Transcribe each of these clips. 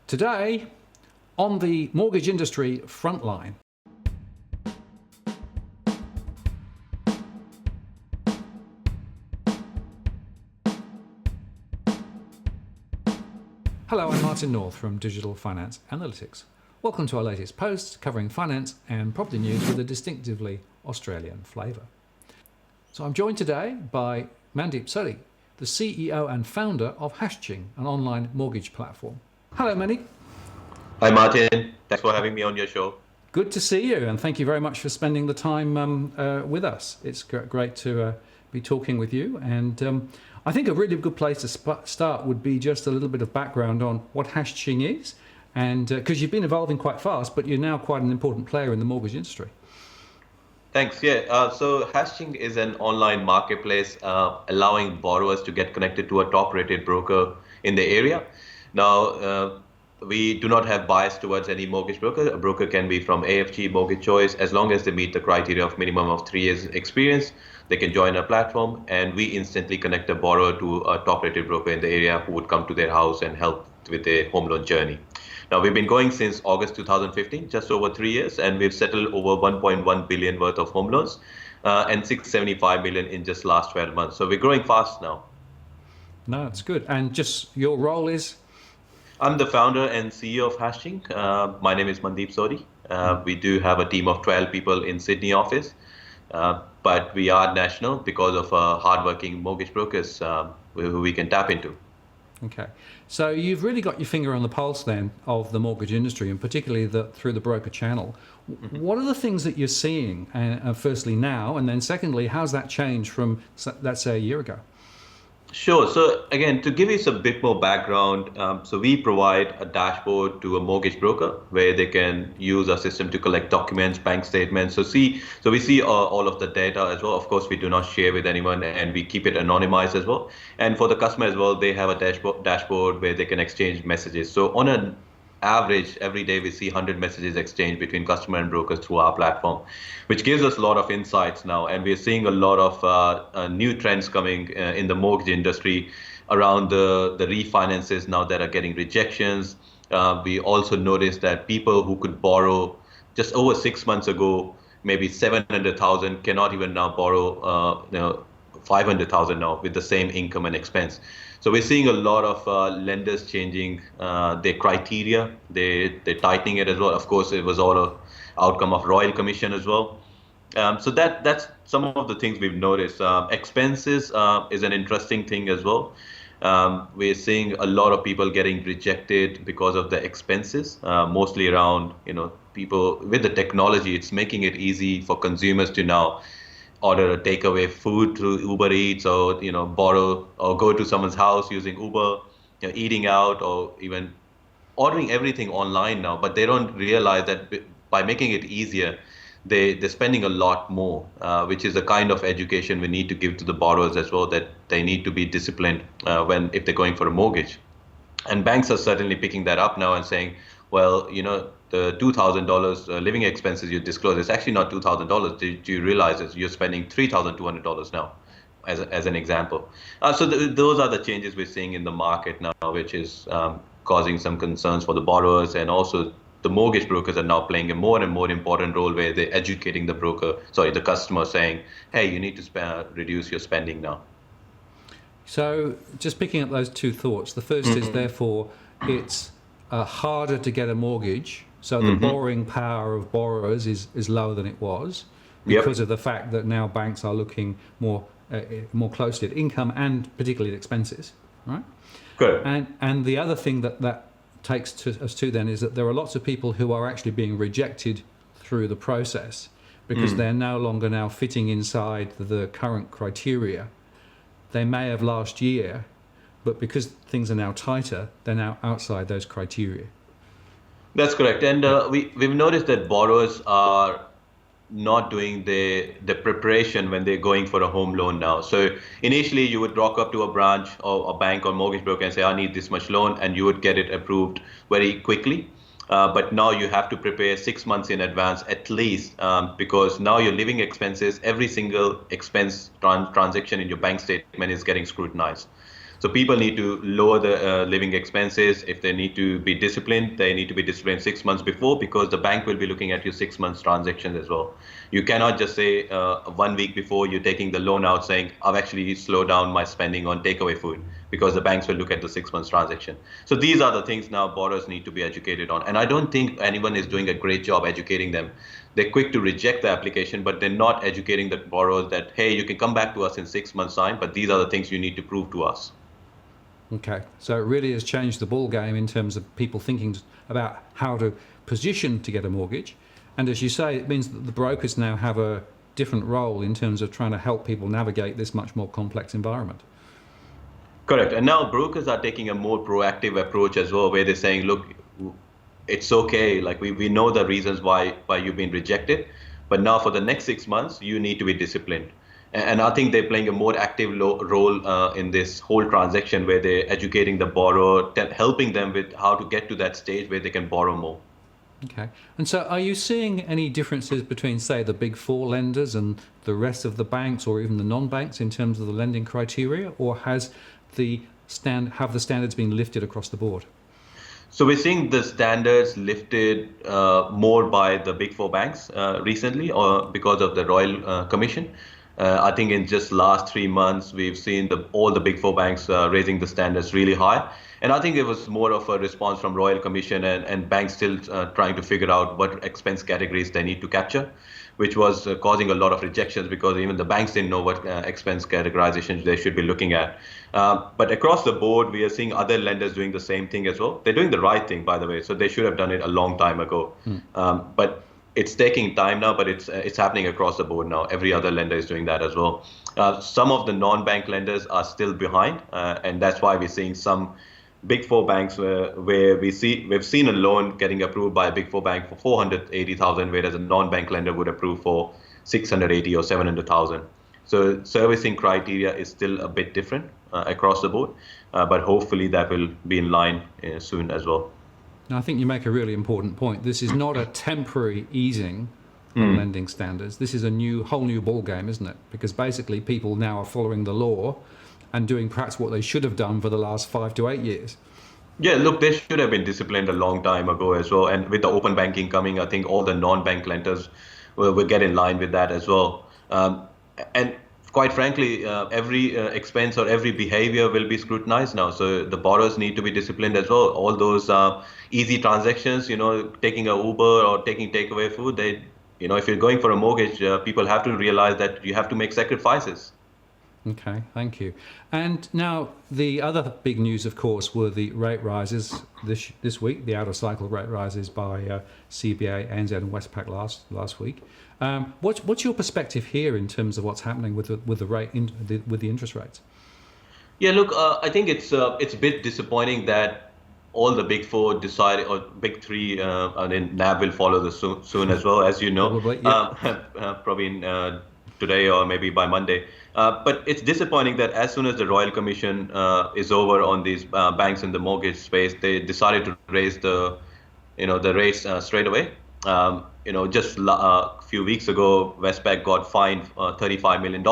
Today, on the mortgage industry frontline. Hello, I'm Martin North from Digital Finance Analytics. Welcome to our latest post covering finance and property news with a distinctively Australian flavour. So I'm joined today by Mandeep Sodhi, the CEO and founder of Hashching, an online mortgage platform. Hello, Mandeep. Hi, Martin. Thanks for having me on your show. Good to see you, and thank you very much for spending the time with us. It's great to be talking with you, and I think a really good place to start would be just a little bit of background on what Hashching is, and because you've been evolving quite fast, but you're now quite an important player in the mortgage industry. Thanks. So Hashching is an online marketplace allowing borrowers to get connected to a top-rated broker in the area. Now, we do not have bias towards any mortgage broker. A broker can be from AFG Mortgage Choice. As long as they meet the criteria of minimum of 3 years experience, they can join our platform, and we instantly connect a borrower to a top-rated broker in the area who would come to their house and help with their home loan journey. Now, we've been going since August 2015, just over 3 years, and we've settled over 1.1 billion worth of home loans and 675 million in just last 12 months. So we're growing fast now. No, it's good. And just your role is? I'm the founder and CEO of Hashching. My name is Mandeep Sodhi. We do have a team of 12 people in Sydney office, but we are national because of hardworking mortgage brokers who we can tap into. Okay, so you've really got your finger on the pulse then of the mortgage industry, and particularly through the broker channel. What are the things that you're seeing, firstly now, and then secondly, how's that changed from, let's say, a year ago? Sure. So again, to give you a bit more background, so we provide a dashboard to a mortgage broker where they can use our system to collect documents, bank statements. So we see all of the data as well. Of course, we do not share with anyone, and we keep it anonymized as well. And for the customer as well, they have a dashboard where they can exchange messages. So on an average, every day we see 100 messages exchanged between customer and brokers through our platform, which gives us a lot of insights now. And we're seeing a lot of new trends coming in the mortgage industry around the refinances now that are getting rejections. We also noticed that people who could borrow just over 6 months ago, maybe 700,000, cannot even now borrow 500,000 now with the same income and expense. So we're seeing a lot of lenders changing their criteria. They're tightening it as well. Of course, it was all an outcome of Royal Commission as well. So that's some of the things we've noticed. Expenses is an interesting thing as well. We're seeing a lot of people getting rejected because of the expenses, mostly around, people with the technology. It's making it easy for consumers to now order a takeaway food through Uber Eats, or borrow or go to someone's house using Uber, eating out, or even ordering everything online now. But they don't realize that by making it easier, they're spending a lot more, which is the kind of education we need to give to the borrowers as well, that they need to be disciplined if they're going for a mortgage. And banks are certainly picking that up now and saying, well, the $2,000 living expenses you disclose, it's actually not $2,000. Do you realize that you're spending $3,200 now, as an example? So those are the changes we're seeing in the market now, which is causing some concerns for the borrowers, and also the mortgage brokers are now playing a more and more important role where they're educating the customer, saying, hey, you need to reduce your spending now. So just picking up those two thoughts, the first is therefore it's harder to get a mortgage. So the borrowing power of borrowers is lower than it was because of the fact that now banks are looking more closely at income and particularly at expenses, right? Good. And the other thing that takes us to then is that there are lots of people who are actually being rejected through the process because they're no longer now fitting inside the current criteria. They may have last year, but because things are now tighter, they're now outside those criteria. That's correct. And we've noticed that borrowers are not doing the preparation when they're going for a home loan now. So initially you would rock up to a branch or a bank or mortgage broker and say, I need this much loan, and you would get it approved very quickly. But now you have to prepare 6 months in advance at least, because now your living expenses, every single expense transaction in your bank statement is getting scrutinized. So people need to lower the living expenses. If they need to be disciplined, they need to be disciplined 6 months before, because the bank will be looking at your 6 months transactions as well. You cannot just say 1 week before you're taking the loan out saying, I've actually slowed down my spending on takeaway food, because the banks will look at the 6 months transaction. So these are the things now borrowers need to be educated on. And I don't think anyone is doing a great job educating them. They're quick to reject the application, but they're not educating the borrowers that, hey, you can come back to us in 6 months' time, but these are the things you need to prove to us. Okay, so it really has changed the ball game in terms of people thinking about how to position to get a mortgage. And as you say, it means that the brokers now have a different role in terms of trying to help people navigate this much more complex environment. Correct. And now brokers are taking a more proactive approach as well, where they're saying, look, it's okay. Like we know the reasons why you've been rejected, but now for the next 6 months, you need to be disciplined. And I think they're playing a more active role in this whole transaction, where they're educating the borrower, helping them with how to get to that stage where they can borrow more. Okay. And so are you seeing any differences between, say, the big four lenders and the rest of the banks, or even the non-banks, in terms of the lending criteria, or have the standards been lifted across the board? So we're seeing the standards lifted more by the big four banks recently, or because of the Royal Commission. I think in just last 3 months, we've seen all the big four banks raising the standards really high. And I think it was more of a response from Royal Commission and banks still trying to figure out what expense categories they need to capture, which was causing a lot of rejections, because even the banks didn't know what expense categorizations they should be looking at. But across the board, we are seeing other lenders doing the same thing as well. They're doing the right thing, by the way, so they should have done it a long time ago. But it's taking time now, but it's happening across the board now. Every other lender is doing that as well. Some of the non-bank lenders are still behind, and that's why we're seeing some big four banks where we've seen a loan getting approved by a big four bank for 480,000, whereas a non-bank lender would approve for 680 or 700,000. So servicing criteria is still a bit different across the board, but hopefully that will be in line soon as well. Now, I think you make a really important point. This is not a temporary easing of lending standards. This is a whole new ball game, isn't it? Because basically people now are following the law and doing perhaps what they should have done for the last 5 to 8 years. Yeah, look, they should have been disciplined a long time ago as well. And with the open banking coming, I think all the non-bank lenders will get in line with that as well. And quite frankly, every expense or every behavior will be scrutinized now. So the borrowers need to be disciplined as well. All those easy transactions, taking an Uber or taking takeaway food, if you're going for a mortgage, people have to realize that you have to make sacrifices. Okay, thank you. And now the other big news, of course, were the rate rises this week, the out-of-cycle rate rises by CBA, ANZ and Westpac last week. What's your perspective here in terms of what's happening with the interest rates? Yeah, look, I think it's a bit disappointing that all the big four decided, or big three, and then NAB will follow this soon as well, as you know. Probably, yeah. Probably today or maybe by Monday. But it's disappointing that as soon as the Royal Commission is over on these banks in the mortgage space, they decided to raise the rates straight away. Just a few weeks ago, Westpac got fined $35 million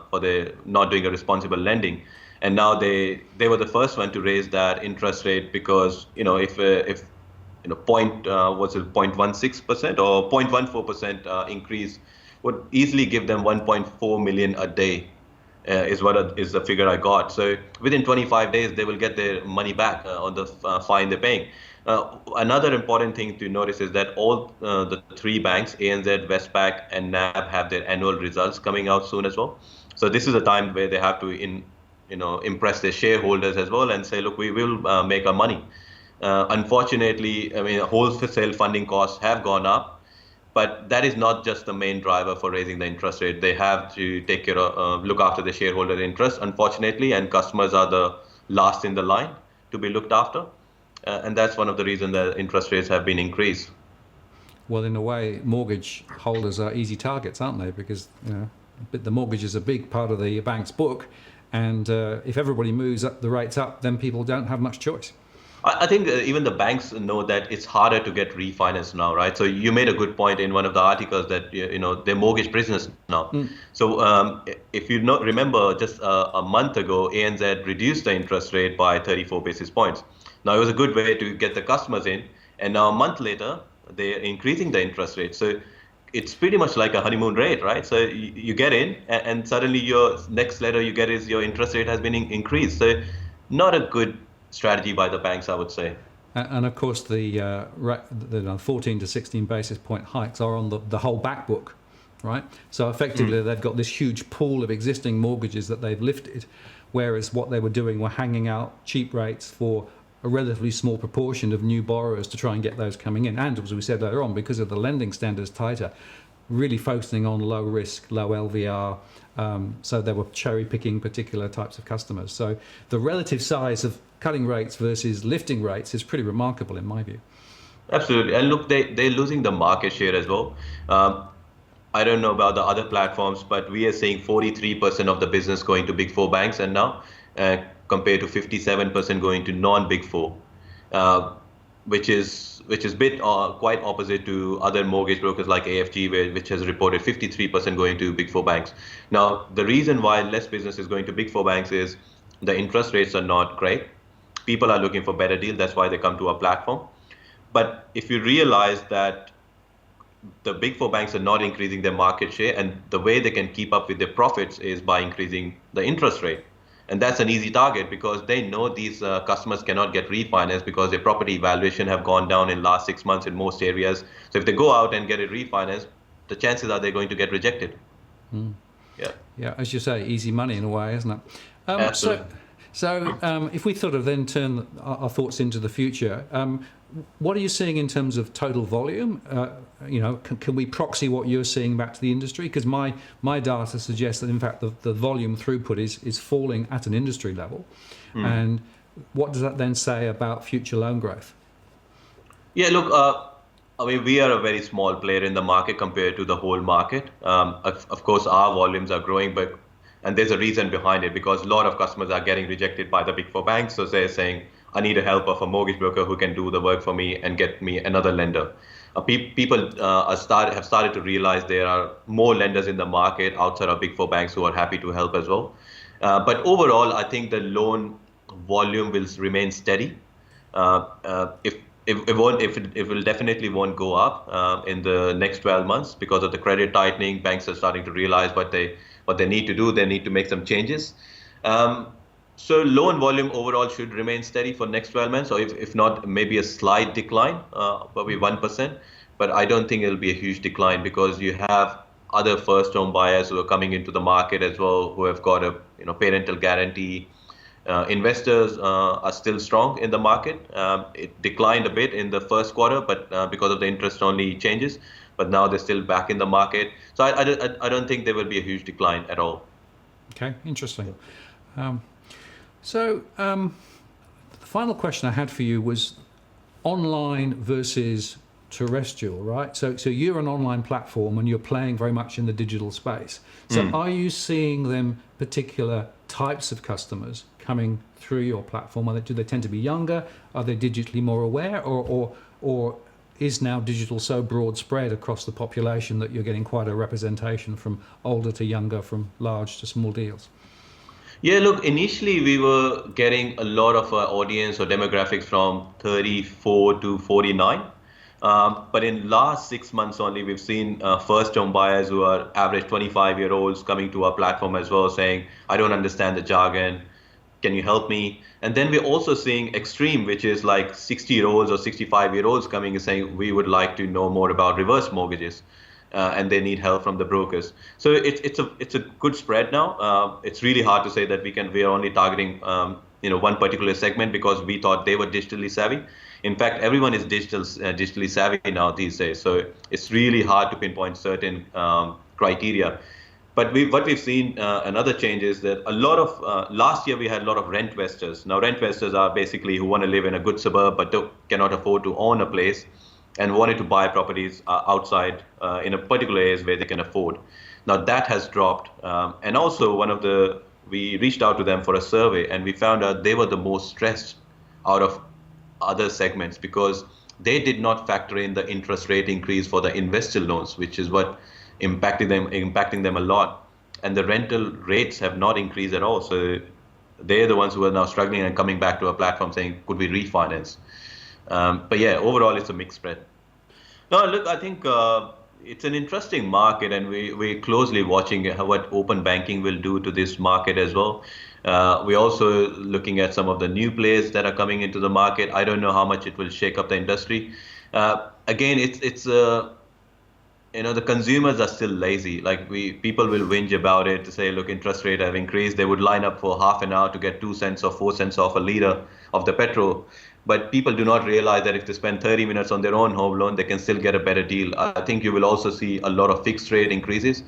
for the not doing a responsible lending. And now they were the first one to raise that interest rate, because if 0.16% or 0.14% increase would easily give them 1.4 million a day, is the figure I got. So within 25 days, they will get their money back on the fine they're paying. Another important thing to notice is that all the three banks, ANZ, Westpac, and NAB, have their annual results coming out soon as well. So this is a time where they have to impress their shareholders as well and say, look, we will make our money. Unfortunately, wholesale funding costs have gone up. But that is not just the main driver for raising the interest rate. They have to take care of, look after the shareholder interest, unfortunately, and customers are the last in the line to be looked after. And that's one of the reasons that interest rates have been increased. Well, in a way, mortgage holders are easy targets, aren't they? Because the mortgage is a big part of the bank's book, and if everybody moves up the rates up, then people don't have much choice. I think even the banks know that it's harder to get refinanced now, right? So you made a good point in one of the articles that they're mortgage business now. So if you not remember, just a month ago, ANZ reduced the interest rate by 34 basis points. Now it was a good way to get the customers in, and now a month later they're increasing the interest rate. So it's pretty much like a honeymoon rate, right? So you get in, and suddenly your next letter you get is your interest rate has been increased. So not a good strategy by the banks, I would say. And of course, the 14 to 16 basis point hikes are on the whole back book, right? So effectively, they've got this huge pool of existing mortgages that they've lifted, whereas what they were doing were hanging out cheap rates for a relatively small proportion of new borrowers to try and get those coming in. And as we said earlier on, because of the lending standards tighter, really focusing on low risk, low LVR. So they were cherry picking particular types of customers. So the relative size of cutting rates versus lifting rates is pretty remarkable in my view. Absolutely. And look, they're losing the market share as well. I don't know about the other platforms, but we are seeing 43% of the business going to Big Four banks and now, compared to 57% going to non-Big Four, which is bit quite opposite to other mortgage brokers like AFG, which has reported 53% going to Big Four banks. Now, the reason why less business is going to Big Four banks is the interest rates are not great. People are looking for better deals. That's why they come to our platform. But if you realize that the Big Four banks are not increasing their market share, and the way they can keep up with their profits is by increasing the interest rate. And that's an easy target because they know these customers cannot get refinanced because their property valuation have gone down in last 6 months in most areas. So if they go out and get it refinanced, the chances are they're going to get rejected. Yeah, as you say, easy money in a way, isn't it? Absolutely. So if we sort of then turn our thoughts into the future, what are you seeing in terms of total volume? Can we proxy what you're seeing back to the industry? Because my data suggests that in fact the volume throughput is falling at an industry level. And what does that then say about future loan growth? Yeah, look, I mean, we are a very small player in the market compared to the whole market. Of course, our volumes are growing, and there's a reason behind it because a lot of customers are getting rejected by the Big Four banks. So they're saying, I need a help of a mortgage broker who can do the work for me and get me another lender. People have started to realize there are more lenders in the market outside of Big Four banks who are happy to help as well. But overall, I think the loan volume will remain steady. It will definitely won't go up in the next 12 months because of the credit tightening. Banks are starting to realize what they need to do. They need to make some changes. So loan volume overall should remain steady for next 12 months, or if not, maybe a slight decline, probably 1%. But I don't think it'll be a huge decline because you have other first home buyers who are coming into the market as well, who have got a parental guarantee. Investors are still strong in the market. It declined a bit in the first quarter, but because of the interest-only changes. But now they're still back in the market. So I don't think there will be a huge decline at all. Okay, interesting. So the final question I had for you was online versus terrestrial, right? So you're an online platform and you're playing very much in the digital space. So are you seeing them particular types of customers coming through your platform? Do they tend to be younger? Are they digitally more aware? Or is now digital so broad spread across the population that you're getting quite a representation from older to younger, from large to small deals? Yeah, look, initially we were getting a lot of audience or demographics from 34 to 49. But in last 6 months only, we've seen first-home buyers who are average 25-year-olds coming to our platform as well, saying, I don't understand the jargon. Can you help me? And then we're also seeing extreme, which is like 60-year-olds or 65-year-olds coming and saying, we would like to know more about reverse mortgages. And they need help from the brokers. So it's a good spread now. It's really hard to say that we are only targeting one particular segment because we thought they were digitally savvy. In fact, everyone is digitally savvy now these days. So it's really hard to pinpoint certain criteria. But what we've seen, another change is that a lot of, last year we had a lot of rent investors. Now rent investors are basically who want to live in a good suburb but cannot afford to own a place and wanted to buy properties outside in a particular areas where they can afford. Now that has dropped. And also we reached out to them for a survey and we found out they were the most stressed out of other segments because they did not factor in the interest rate increase for the investor loans, which is what impacting them a lot. And the rental rates have not increased at all. So they're the ones who are now struggling and coming back to a platform saying, could we refinance? But yeah, overall, it's a mixed spread. No, look, I think it's an interesting market, and we're closely watching what open banking will do to this market as well. We're also looking at some of the new players that are coming into the market. I don't know how much it will shake up the industry. Again, the consumers are still lazy. Like people will whinge about it to say, look, interest rate have increased. They would line up for half an hour to get 2 cents or 4 cents off a liter of the petrol. But people do not realize that if they spend 30 minutes on their own home loan, they can still get a better deal. I think you will also see a lot of fixed rate increases,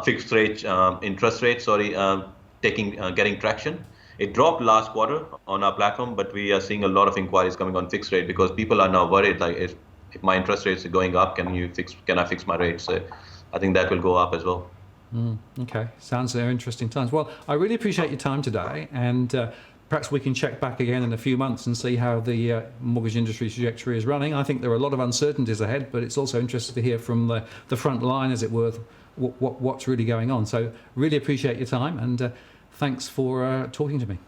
fixed rate interest rates, sorry, getting traction. It dropped last quarter on our platform, but we are seeing a lot of inquiries coming on fixed rate because people are now worried, like if my interest rates are going up, can I fix my rate? So I think that will go up as well. Okay, sounds interesting times. Well, I really appreciate your time today, and perhaps we can check back again in a few months and see how the mortgage industry trajectory is running. I think there are a lot of uncertainties ahead, but it's also interesting to hear from the front line, as it were, what's really going on. So really appreciate your time, and thanks for talking to me.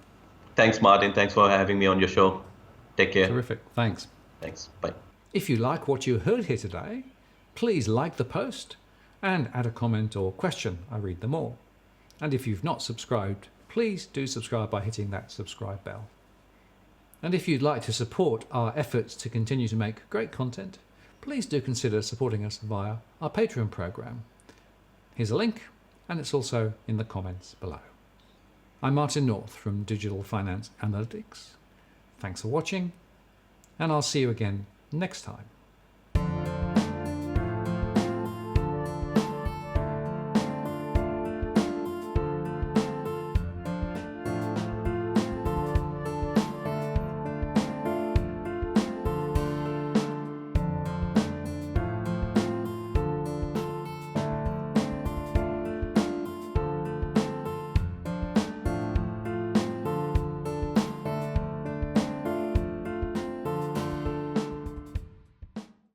Thanks, Martin. Thanks for having me on your show. Take care. Terrific. Thanks. Thanks. Bye. If you like what you heard here today, please like the post and add a comment or question. I read them all. And if you've not subscribed, please do subscribe by hitting that subscribe bell. And if you'd like to support our efforts to continue to make great content, please do consider supporting us via our Patreon program. Here's a link, and it's also in the comments below. I'm Martin North from Digital Finance Analytics. Thanks for watching, and I'll see you again next time.